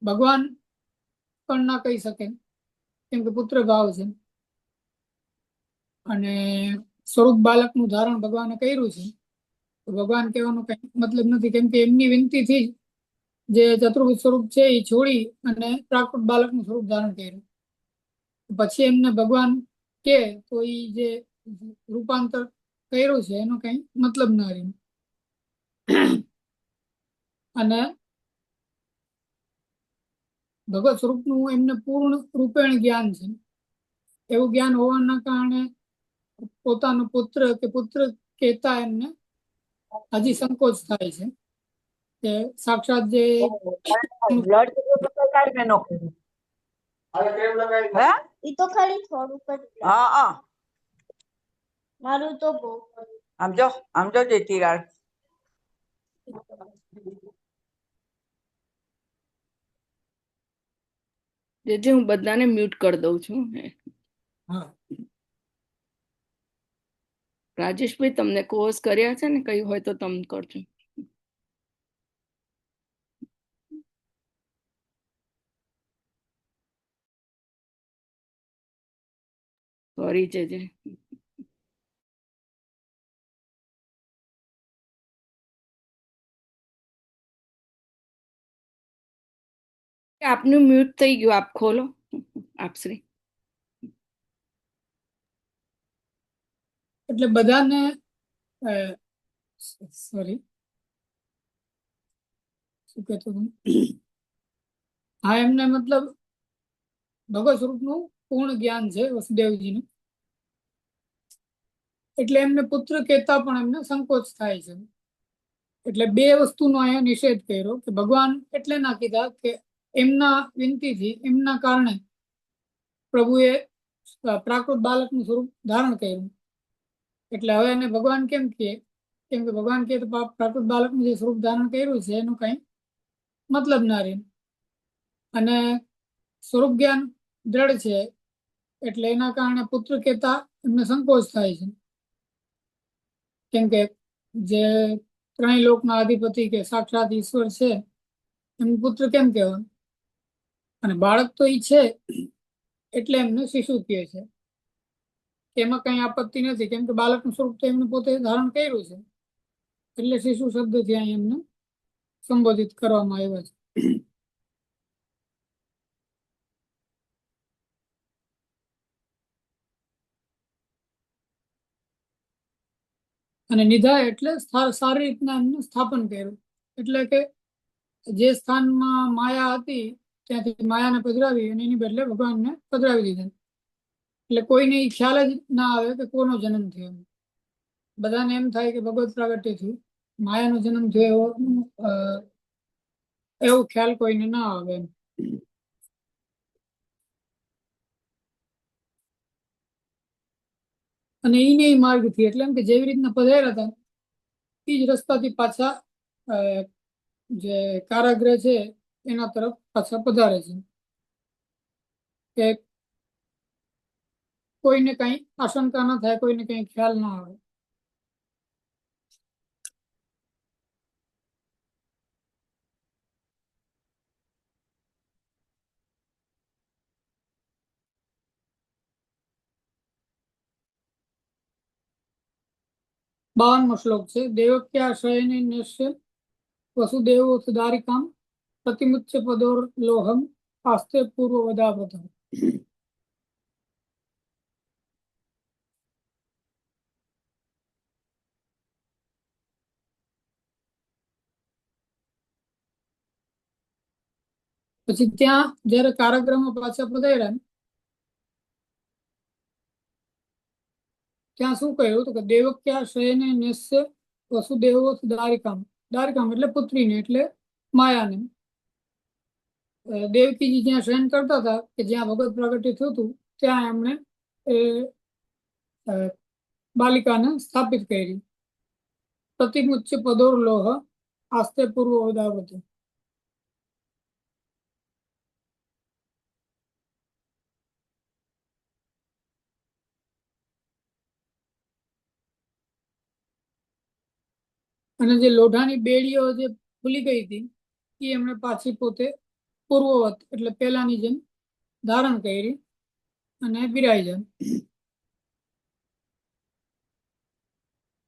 ભગવાન પણ ના કહી શકે, કેમ કે પુત્ર ભાવ છે અને સ્વરૂપ બાળકનું ધારણ ભગવાને કર્યું છે. તો ભગવાન કહેવાનો કઈ મતલબ નથી, કેમ કે એમની વિનંતીથી જ જે ચતુર્ભુજ સ્વરૂપ છે એ છોડી અને પ્રાકૃત બાળકનું સ્વરૂપ ધારણ કર્યું. પછી એમને ભગવાન કે તો એ જે રૂપાંતર કર્યું છે એનો કઈ મતલબ ના રહ્યો. અને ભગવત સ્વરૂપનું એમને પૂર્ણ રૂપેણ જ્ઞાન છે. એવું જ્ઞાન હોવાના કારણે પોતાનો પુત્ર કે પુત્ર કહેતા એમને હજી સંકોચ થાય છે કે સાક્ષાત જે ઈ તો ખાલી થોડુંક જ હા મારું તો બહુ આમ જો જેઠીલાલ જેથી હું બધાને મ્યુટ કરી દઉં છું. હા રાજેશભાઈ, તમને કોર્સ કર્યા છે ને, કઈ હોય તો તમે કરજો. સોરી જેજે. આપનું મ્યુટ થઈ ગયું, આપ ખોલો આપશ્રી. એટલે બધાને સોરી શું કહેતો હતો? હા, એમને મતલબ ભગવત સ્વરૂપનું પૂર્ણ જ્ઞાન છે વસુદેવજીનું, એટલે એમને પુત્ર કહેતા પણ એમને સંકોચ થાય છે. એટલે બે વસ્તુનો અહીંયા નિષેધ કર્યો કે ભગવાન એટલે ના કીધા કે એમના વિનંતીથી, એમના કારણે પ્રભુએ પ્રાકૃત બાળકનું સ્વરૂપ ધારણ કર્યું. એટલે હવે એને ભગવાન કેમ કહે? કેમ કે ભગવાન કહે તો પ્રાકૃત બાળકનું જે સ્વરૂપ ધારણ કર્યું છે એનું કઈ મતલબ ના રહે. અને સ્વરૂપ જ્ઞાન દ્રઢ છે એટલે એના કારણે પુત્ર કહેતા એમને સંકોચ થાય છે. કેમ કે જે ત્રણેય લોકના અધિપતિ કે સાક્ષાત ઈશ્વર છે એમનું પુત્ર કેમ કહેવાય? અને બાળક તો ઈ છે એટલે એમને શિશુ કહે છે. એમાં કઈ આપત્તિ નથી, કેમ કે બાળકનું સ્વરૂપ તો એમને પોતે ધારણ કર્યું છે, એટલે શિશુ શબ્દથી અહીં એમને સંબોધિત કરવામાં આવ્યા છે. અને નિધા એટલે સારી રીતના એમને સ્થાપન કર્યું. એટલે કે જે સ્થાનમાં માયા હતી ત્યાંથી માયાને પધરાવી અને એની બદલે ભગવાનને પધરાવી દીધા. એટલે કોઈને ખ્યાલ જ ના આવે કે કોનો જન્મ થયો. બધાને એમ થાય કે ભગવત પ્રાગટ્ય થયું, માયાનો જન્મ થયો એવો ખ્યાલ કોઈને ના આવે. અને ઈને માર્ગથી, એટલે એમ કે જેવી રીતના પધાર્યા હતા એ જ રસ્તાથી પાછા જે કારાગૃહ છે એના તરફ પાછા પધારે છે. કે કોઈને કઈ આશંકા ના થાય, કોઈને કઈ ખ્યાલ ના આવે. બાવનમો શ્લોક છે. દેવક્યા શયને નેશ્ય વસુદેવો સુદારિકામ પ્રતિમુચ્ય પદોર લોહમ આસ્તે પૂર્વ વદાવત. પછી ત્યાં જયારે કારાગૃહમાં પાછા પધાર્યા ત્યાં શું કહ્યું તો કે દેવક્યા શયને નેશ્ય વસુદેવો સુદારિકામ. દારિકામ એટલે પુત્રીને, એટલે માયાને. દેવકીજી જ્યાં શયન કરતા હતા કે જ્યાં ભગવત પ્રાગટ્ય થયું હતું ત્યાં એમણે એ બાલિકાને સ્થાપિત કરી. પ્રતિમુચ્ય પદોર લોહ આસ્તે પૂર્વ વદાવત. અને જે લોઢાની બેડીઓ જે ખુલી ગઈ હતી એ એમણે પાછી પોતે પૂર્વવત એટલે પેલાની જેમ ધારણ કરી અને બિરાઈ જાય.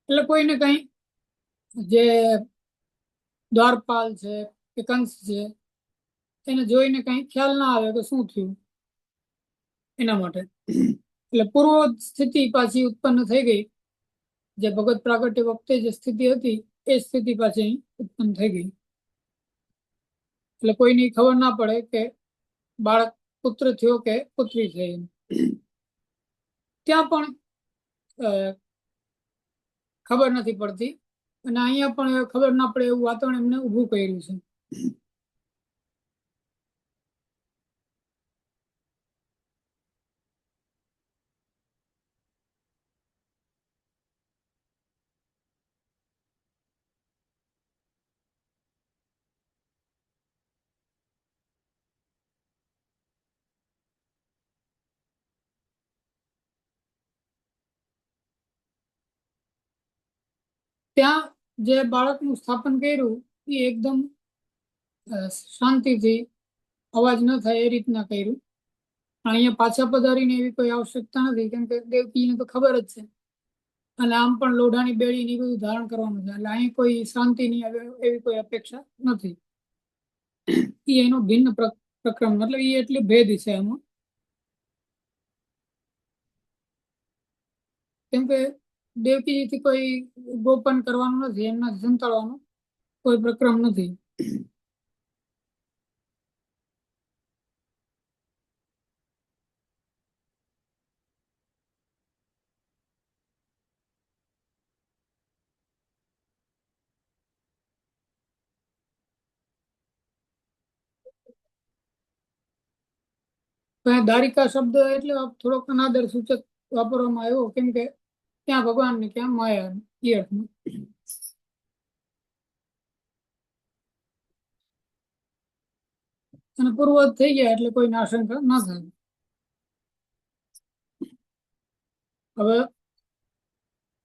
એટલે કોઈને કઈ જે દ્વારપાલ છે કે કંસ છે એને જોઈને કઈ ખ્યાલ ના આવે કે શું થયું એના માટે. એટલે પૂર્વ સ્થિતિ પાછી ઉત્પન્ન થઈ ગઈ. જે ભગત પ્રાગટ્ય વખતે જે સ્થિતિ હતી એ સ્થિતિ પાછી અહીં ઉત્પન્ન થઈ ગઈ. એટલે કોઈની ખબર ના પડે કે બાળક પુત્ર થયો કે પુત્રી થઈ. ત્યાં પણ ખબર નથી પડતી અને અહીંયા પણ ખબર ના પડે એવું વાતાવરણ એમને ઊભું કર્યું છે. ત્યાં જે બાળકનું સ્થાપન કર્યું એ એકદમ શાંતિથી અવાજ ન થાય એ રીતના કર્યું. અહીંયા પાછા પધારીને એવી કોઈ આવશ્યકતા નથી, કેમ કે દેવકીને તો ખબર જ છે અને આમ પણ લોઢાની બેડી ને બધું ધારણ કરવાનું છે. એટલે અહીં કોઈ શાંતિ ની એવી કોઈ અપેક્ષા નથી. એ એનો ભિન્ન પ્રક્રમ, મતલબ એ એટલી ભેદ છે એમાં. કેમ કે દેવકીથી કોઈ ગોપન કરવાનું નથી, એમના સંતાડવાનો કોઈ પ્રક્રમ નથી. દારિકા શબ્દ એટલે થોડોક અનાદર સૂચક વાપરવામાં આવ્યો, કેમ કે ક્યાં ભગવાન ને ક્યાં માયા એ અર્થમાં. અને પૂર્વજ થઈ ગયા એટલે કોઈ આશંકા ના થાય. હવે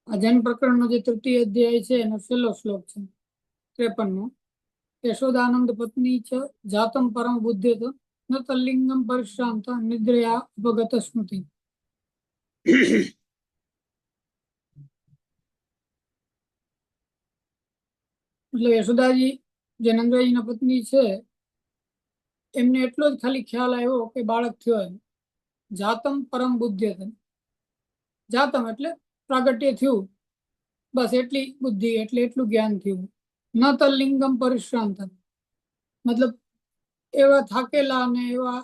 આ જૈન પ્રકરણનો જે તૃતીય અધ્યાય છે એનો છેલ્લો શ્લોક છે 53મો. યશોદાનંદ પત્ની ચ જાતમ પરમ બુદ્ધેત ન તલ્લિંગમ પરિશ્રાંત નિદ્રયા અપગત સ્મૃતિ. એટલે યશોદાજી જે નંદરાજીના પત્ની છે એમને એટલો જ ખાલી ખ્યાલ આવ્યો કે બાળક થયો એમ. જાતમ પરમ બુદ્ધેત, જાતમ એટલે પ્રાગટ્ય થયું, બસ એટલી બુદ્ધિ એટલે એટલું જ્ઞાન થયું. ન તલ્લિંગમ પરિશ્રાંત, મતલબ એવા થાકેલા અને એવા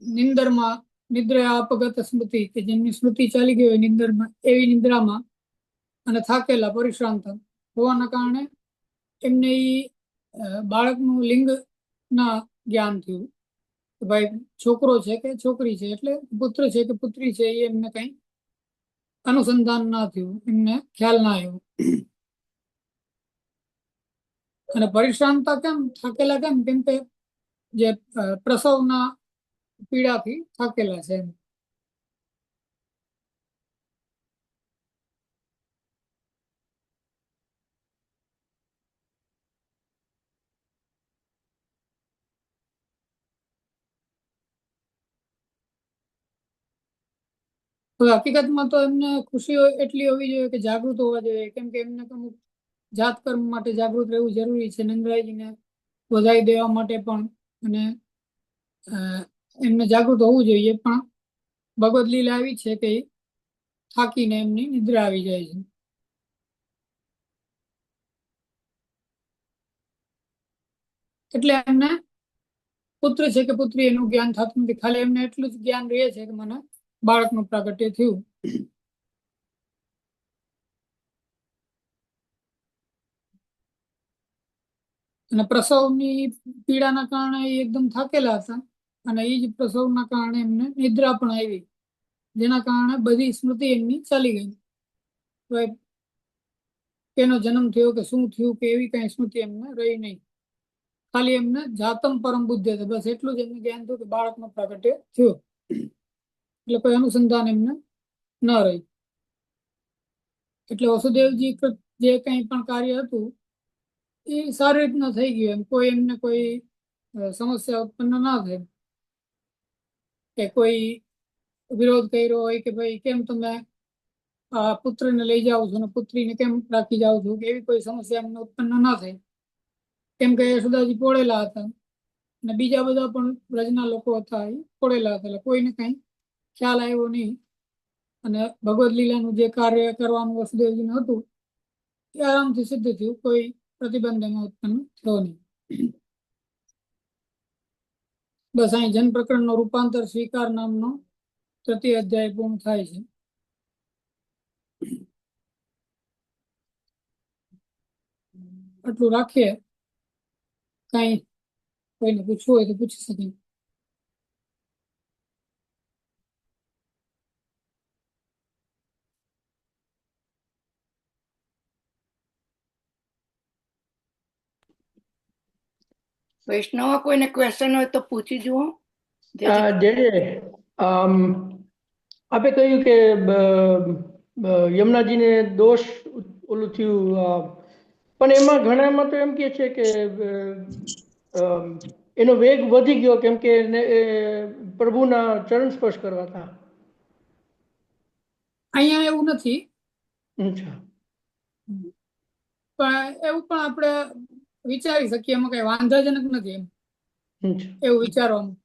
નિંદરમાં નિદ્રા અપગત સ્મૃતિ, કે જેમની સ્મૃતિ ચાલી ગઈ હોય નિંદરમાં, એવી નિંદ્રામાં અને થાકેલા પરિશ્રાંત હોવાના કારણે એમને બાળકનું લિંગ ના જ્ઞાન થયું કે ભાઈ છોકરો છે કે છોકરી છે, એટલે પુત્ર છે કે પુત્રી છે એ એમને કઈ અનુસંધાન ના થયું, એમને ખ્યાલ ના આવ્યો. અને પરિશ્રાંતા કેમ, થાકેલા કેમ, કેમ કે જે પ્રસવના પીડાથી થાકેલા છે. તો હકીકતમાં તો એમને ખુશી એટલી હોવી જોઈએ કે જાગૃત હોવા જોઈએ, કેમ કે એમને અમુક જાત કર્મ માટે જાગૃત રહેવું જરૂરી છે, નંદરાયજીને વધાઈ દેવા માટે પણ, અને એમને જાગૃત હોવું જોઈએ. પણ ભગવદ લીલા આવી છે કે થાકીને એમની નિદ્રા આવી જાય છે. એટલે એમને પુત્ર છે કે પુત્રી એનું જ્ઞાન થતું નથી, ખાલી એમને એટલું જ જ્ઞાન રહે છે કે મને બાળકનું પ્રાગટ્ય થયું. અને પ્રસવની પીડાના કારણે એકદમ થાકેલા હતા અને એ જ પ્રસવના કારણે એમને નિદ્રા પણ આવી, જેના કારણે બધી સ્મૃતિ એમની ચાલી ગઈ. કેનો જન્મ થયો કે શું થયું કે એવી કઈ સ્મૃતિ એમને રહી નહીં. ખાલી એમને જાતમ પરમ બુદ્ધિ હતું, બસ એટલું જ એમને જ્ઞાન થયું કે બાળકનો પ્રાગટ્ય થયો, એટલે કોઈ અનુસંધાન એમને ન રહી. એટલે વસુદેવજી જે કંઈ પણ કાર્ય હતું એ સારી રીતના થઈ ગયું, એમ કોઈ એમને કોઈ સમસ્યા ઉત્પન્ન ના થઈ. કે કોઈ વિરોધ કર્યો હોય કે ભાઈ કેમ તમે પુત્રને લઈ જાઓ છો ને પુત્રીને કેમ રાખી જાઓ છો, કે એવી કોઈ સમસ્યા એમને ઉત્પન્ન ન થાય, કેમ કે યશોદાજી પોળેલા હતા અને બીજા બધા પણ વ્રજના લોકો હતા એ પોળેલા હતા, એટલે કોઈને કઈ ખ્યાલ આવ્યો નહીં અને ભગવદ લીલાનું જે કાર્ય કરવાનું વસુદેવજીને હતું એ આરામથી સિદ્ધ થયું, કોઈ પ્રતિબંધ એમાં ઉત્પન્ન થયો નહીં. બસ અહીં જન પ્રકરણનો રૂપાંતર સ્વીકાર નામનો 3ય અધ્યાય પૂર્ણ થાય છે. આટલું રાખીએ, કઈ કોઈને પૂછવું હોય તો પૂછી શકીએ. વૈષ્ણવ કોઈને ક્વેશ્ચન હોય તો પૂછી જુઓ. આપે કહ્યું કે યમુનાજીને દોષ ઓલું થયું, પણ એમાં ઘણામાં તો એમ કે છે કે એનો વેગ વધી ગયો કેમ કે પ્રભુના ચરણ સ્પર્શ કરવા હતા. અહીંયા એવું નથી, અચ્છા. પણ એવું પણ આપણે વિચારી શકીએ, એમાં કઈ વાંધાજનક નથી એમ એવું વિચારવાનું.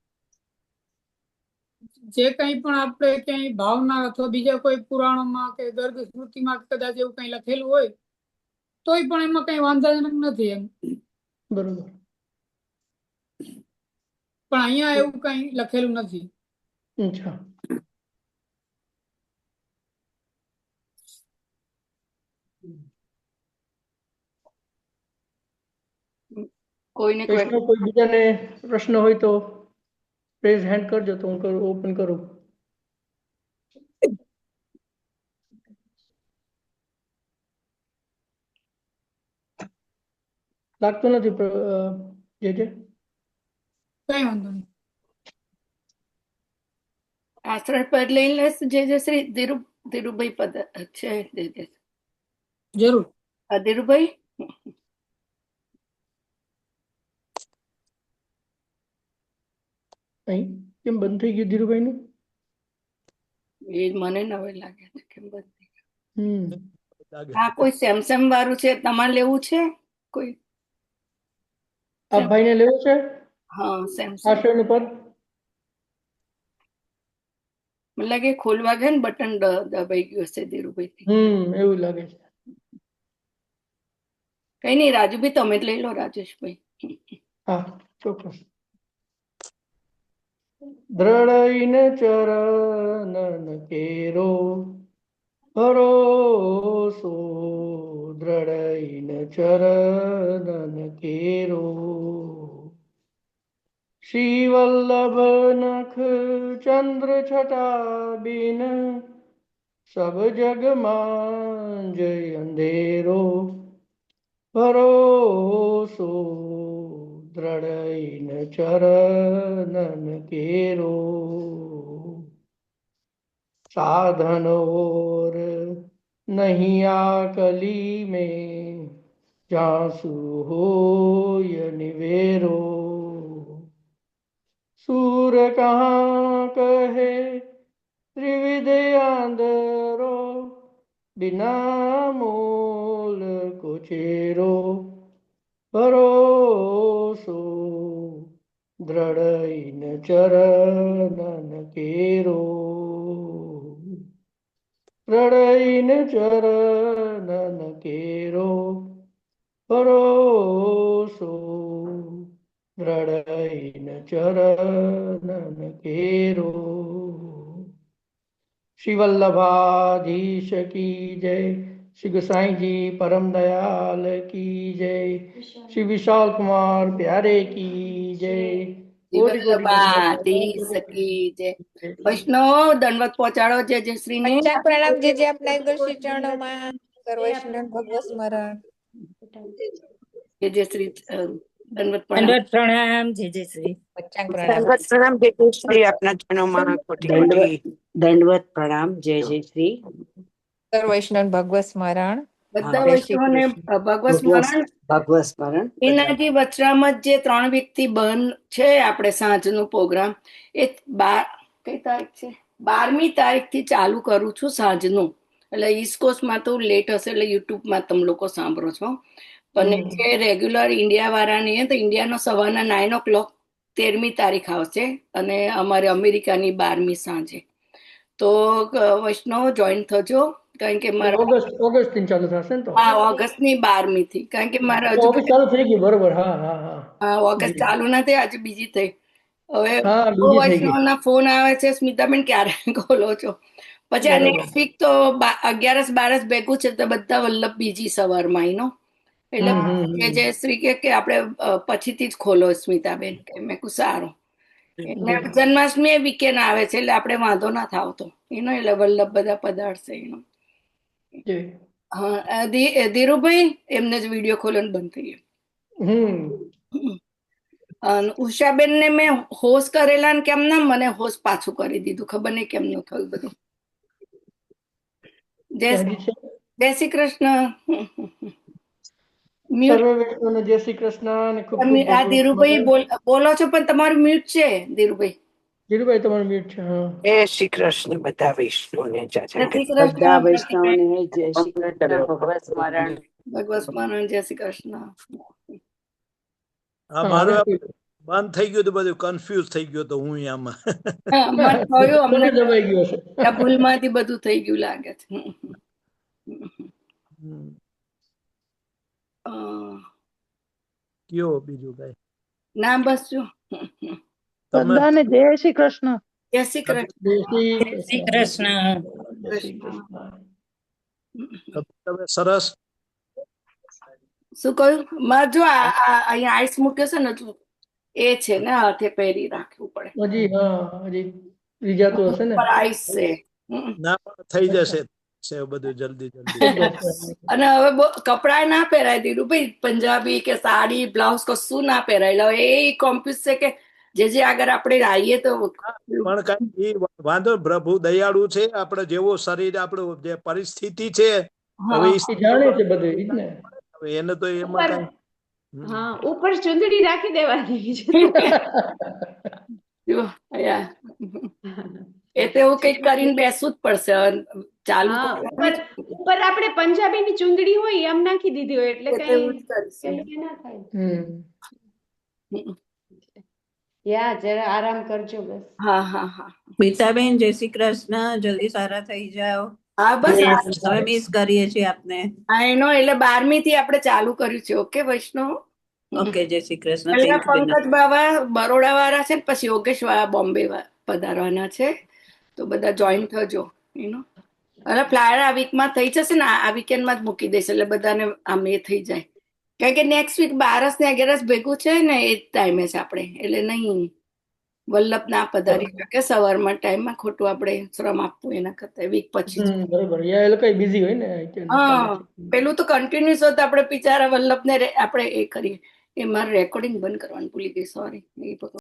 જે કંઈ પણ આપણે ક્યાંય ભાવના અથવા બીજા કોઈ પુરાણોમાં કે ગર્ગ સ્મૃતિમાં કદાચ એવું કંઈ લખેલું હોય તોય પણ એમાં કઈ વાંધાજનક નથી એમ. બરોબર. પણ અહીંયા એવું કઈ લખેલું નથી. અચ્છા. કોઈને કોઈ બીજાને પ્રશ્ન હોય તો રેઝ હેન્ડ કરજો તો હું ઓપન કરું. લાગતું નથી જે કઈ વાંધો નહીં. આશ્રય પદ લઈ લેશ જે શ્રી ધીરુભાઈ પદ છે જરૂર. ધીરુભાઈ અહીં કેમ બંધ થઈ ગયું ધીરુભાઈ નું? એ મને નવે લાગે છે કેમ બંધ થઈ ગયું. હા, કોઈ સેમસંગ વાળું છે, તમારે લેવું છે? કોઈ આ ભાઈને લેવું છે? હા, સેમસંગ. આશ્રય નું પદ મને લાગે ખોલવા ગયા ને બટન દબાઈ ગયું હશે ધીરુભાઈ. એવું લાગે છે. કઈ નહીં રાજુભાઈ, તમે જ લઈ લો રાજેશભાઈ. હા, ચોક્કસ. દ્રઢઈન ચરણન કેરો ભરોસો, દ્રઢઈન ચરણન કેરો, શ્રી વલ્લભ નખ ચંદ્ર છટા બિન, સબ જગ માં જય અંધેરો, ભરોસો દ્રઢઈન ચરણન કેરો, સાધન ઓર નહીં આકલી में जासु होय निवेरो, सूर कहाँ कहे त्रिविध आंदरो, बिना मोल कुचेरो, भरोसो દ્રઢઈન ચરણન કેરો, દ્રઢઈન ચરણન કેરો, ભરોસો દ્રઢઈન ચરણન કેરો. श्री वल्लभाधीश की जय, श्री गोसाई जी परम दयाल की जय, श्री विशाल कुमार प्यारे की जय, વૈષ્ણવ દંડવત પહોંચાડો જે શ્રી ને. પ્રણામ જે આપના શ્રી ચરણોમાં, સર્વૈષ્ણવ ભગવત સ્મરણ. જે શ્રી દંડવત પ્રણામ જે શ્રી. પ્રણામ જય જય શ્રી. આપના ચરણોમાં દંડવત પ્રણામ જય જય શ્રી. સર્વૈષ્ણવ ભગવત સ્મરણ. બધા વૈષ્ણવને ભગવત સ્મરણ. ભગવત સ્મરણ. વચરામત જે 3 વીક થી બંધ છે આપણે સાંજનો પ્રોગ્રામ, એ કઈ તારીખ છે? 12મી તારીખથી ચાલુ કરું છું સાંજનું. એટલે ઈસ્ટ કોસ્ટમાં તો લેટ હશે, એટલે યુટ્યુબમાં તમે લોકો સાંભળો છો. પણ જે રેગ્યુલર ઇન્ડિયા વાળાની તો ઇન્ડિયાનો સવારના 9 o'clock 13મી તારીખ આવશે, અને અમારે અમેરિકાની 12મી સાંજે. તો વૈષ્ણવ જોઈન થજો, કારણ કે મારા ઓગસ્ટ થી ચાલુ થશે ને? તો હા, ઓગસ્ટની 12મી થી, કારણ કે મારા હજુ ઓગસ્ટ ચાલુ થઈ ગયું, બરોબર. હા હા હા, હા, ઓગસ્ટ ચાલુ નથી, આજે બીજી થઈ. હવે હા, બીજી થઈ ગઈ. વૈષ્ણવના ફોન આવે છે, સ્મિતાબેન ક્યારે ખોલો છો? પછી આ બરોબર. નેક્સ્ટ વીક તો 11 ભેગું છે, તો બધા વલ્લભ બીજી સવારમાં એનો. એટલે કે જયશ્રી કે આપણે પછીથી જ ખોલો સ્મિતાબેન, કે મેં કહું સારું. એટલે જન્માષ્ટમી વીકેન્ડ આવે છે, એટલે આપણે વાંધો ના થાવતો એનો, એટલે વલ્લભ બધા પધારશે એનો. હા, ધીરુભાઈ એમને જ વિડીયો ખોલવાનું બંધ થઈ ગયું. ઉષાબેન ને મેં હોસ્ટ કરેલા ને કેમ ના મને હોસ્ટ પાછું કરી દીધું, ખબર નહીં કેમનું થયું બધું. જય શ્રી કૃષ્ણ. સર્વે વૈષ્ણવને જય શ્રી કૃષ્ણ અને ખૂબ ખૂબ આ ધીરુભાઈ બોલો છો, પણ તમારું મ્યુટ છે ધીરુભાઈ. ધીરુભાઈ તમારું મ્યુટ છે. જય શ્રી કૃષ્ણ બધા વૈષ્ણવને. જય શ્રી કૃષ્ણ. બધા વૈષ્ણવને જય શ્રી કૃષ્ણ. ભગવત સ્મરણ. ભગવત સ્મરણ. જય શ્રી કૃષ્ણ. મારું બંધ થઈ ગયું, તો બધું કન્ફ્યુઝ થઈ ગયો તો હું આમાં. અમને ભૂલમાંથી બધું થઈ ગયું લાગે છે. કયો બીજું કઈ? ના, બસ જો બધાને જય શ્રી કૃષ્ણ. જય શ્રી કૃષ્ણ. શ્રી કૃષ્ણ. તમે સરસ. શું કહ્યું? મારે જો અહીંયા આઈસ મૂક્યો છે ને, એ છે ને, હાથે પહેરી રાખવું પડે. હજી રીજાતું હશે ને, આઈસ છે. ના, થઈ જશે બધું જલ્દી. અને હવે કપડા ના પહેરાય ધીરુભાઈ, પંજાબી કે સાડી બ્લાઉઝ કશું ના પહેરાય. એ કોમ્પ્યુઝ છે કે જે આગળ આપણે આવીએ તો પણ કઈ વાંધો, પ્રભુ દયાળુ છે. આપણે જેવો શરીર, આપણું જે પરિસ્થિતિ છે, હવે જાણે છે બધું ને, એને તો એમાં કઈ. હા, ઉપર ચુંદડી રાખી દેવાની છે. એ તો એવું કઈક કરીને બેસવું જ પડશે. ચાલુ ઉપર આપણે પંજાબીની ચુંદડી હોય એમ નાખી દીધી હોય, એટલે કઈ ના થાય. યા જરા આરામ કરજો બસ. હા હા હા. મીતાબેન જય શ્રી કૃષ્ણ. જલ્દી સારા થઈ જાઓ. હા, બસ હવે મિસ કરીએ છીએ આપને. એનો એટલે 12મી થી આપણે ચાલુ કર્યું છે. ઓકે વૈષ્ણવ. ઓકે, જય શ્રી કૃષ્ણ. પંકજ બાવા બરોડા વાળા છે, પછી યોગેશ વાળા બોમ્બે પધારવાના છે, તો બધા જોઈન થજો એનો. અને ફ્લાયર આ વીકમાં થઈ જશે ને, આ વીકેન્ડમાં જ મૂકી દેશે, એટલે બધાને આમ એ થઈ જાય. કારણ કે નેક્સ્ટ વીક 12 ને 11 ભેગું છે ને, એ જ ટાઈમે છે આપણે, એટલે નહીં વલ્લભ ના પધારી શકે સવારમાં ટાઈમમાં, ખોટું આપણે શ્રમ આપવું એના કરતા વીક પછી. હા, પેલું તો કન્ટિન્યુઅસ હોત, આપણે બિચારા વલ્લભ ને આપણે એ કરીએ. એ મારે રેકોર્ડિંગ બંધ કરવાનું ભૂલી ગઈ, સોરી.